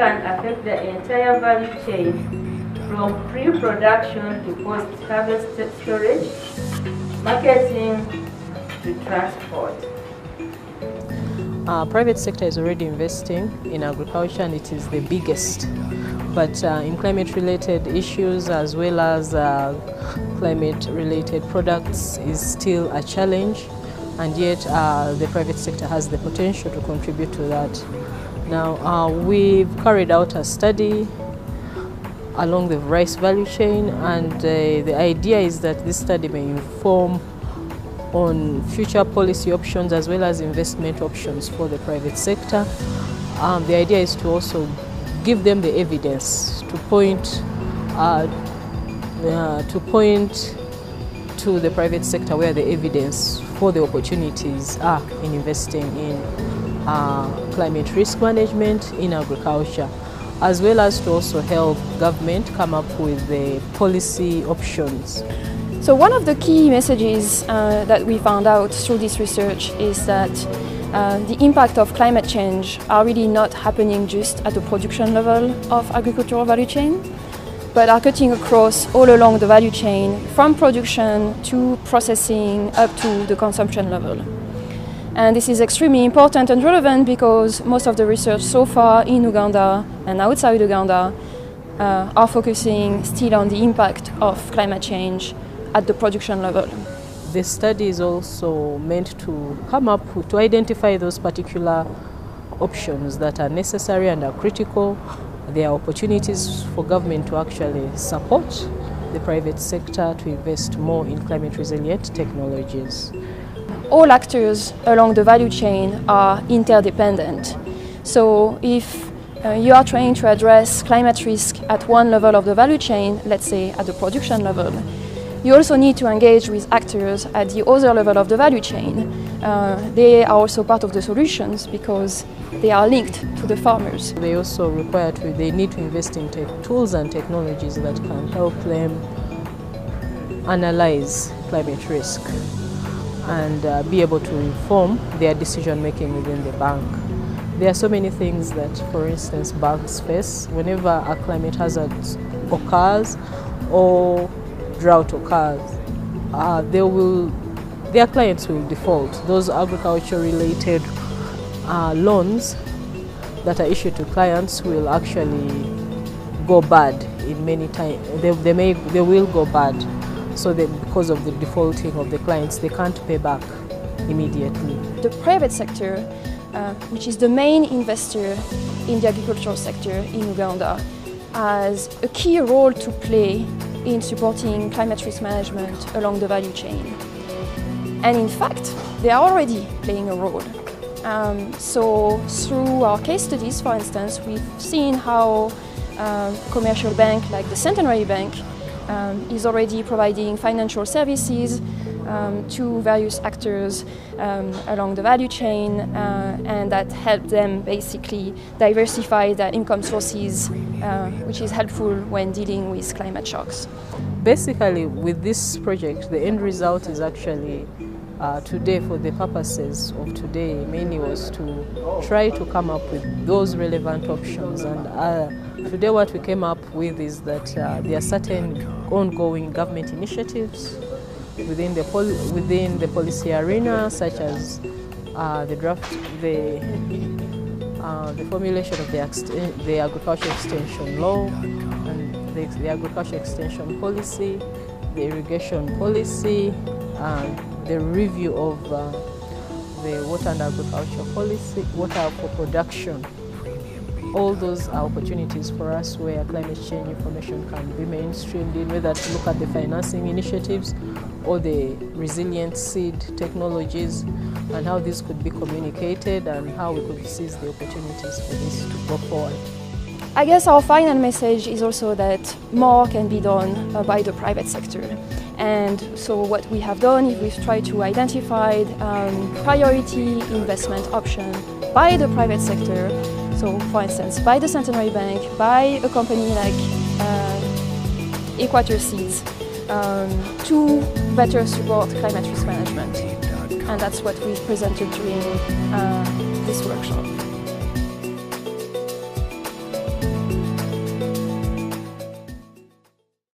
can affect the entire value chain from pre-production to post-harvest storage, marketing to transport. Private sector is already investing in agriculture, and it is the biggest. But in climate-related issues as well as climate-related products is still a challenge, and yet the private sector has the potential to contribute to that. Now, we've carried out a study along the rice value chain, and the idea is that this study may inform on future policy options as well as investment options for the private sector. The idea is to also give them the evidence to point to the private sector where the evidence for the opportunities are in investing in climate risk management in agriculture, as well as to also help government come up with the policy options. So one of the key messages that we found out through this research is that the impact of climate change are really not happening just at the production level of agricultural value chain, but are cutting across all along the value chain from production to processing up to the consumption level. And this is extremely important and relevant because most of the research so far in Uganda and outside Uganda are focusing still on the impact of climate change at the production level. This study is also meant to come up to identify those particular options that are necessary and are critical. There are opportunities for government to actually support the private sector to invest more in climate resilient technologies. All actors along the value chain are interdependent. So if you are trying to address climate risk at one level of the value chain, let's say at the production level, you also need to engage with actors at the other level of the value chain. They are also part of the solutions because they are linked to the farmers. They also they need to invest in tools and technologies that can help them analyze climate risk and be able to inform their decision making within the bank. There are so many things that, for instance, banks face whenever a climate hazard occurs or drought occurs. Their clients will default. Those agriculture-related loans that are issued to clients will actually go bad in many times. They will go bad. So that because of the defaulting of the clients, they can't pay back immediately. The private sector, which is the main investor in the agricultural sector in Uganda, has a key role to play in supporting climate risk management along the value chain. And in fact, they are already playing a role. So through our case studies, for instance, we've seen how a commercial bank like the Centenary Bank is already providing financial services to various actors along the value chain, and that help them basically diversify their income sources, which is helpful when dealing with climate shocks. Basically, with this project, the end result is actually today, for the purposes of today, mainly was to try to come up with those relevant options. And today what we came up with is that there are certain ongoing government initiatives within the policy arena, such as the formulation of the agriculture extension law, and the agriculture extension policy, the irrigation policy, the review of the water and agriculture policy, water for production. All those are opportunities for us where climate change information can be mainstreamed in, whether to look at the financing initiatives or the resilient seed technologies and how this could be communicated and how we could seize the opportunities for this to go forward. I guess our final message is also that more can be done by the private sector. And so what we have done is we've tried to identify priority investment options by the private sector. So for instance, by the Centenary Bank, by a company like Equator Seeds, to better support climate risk management. And that's what we've presented during this workshop.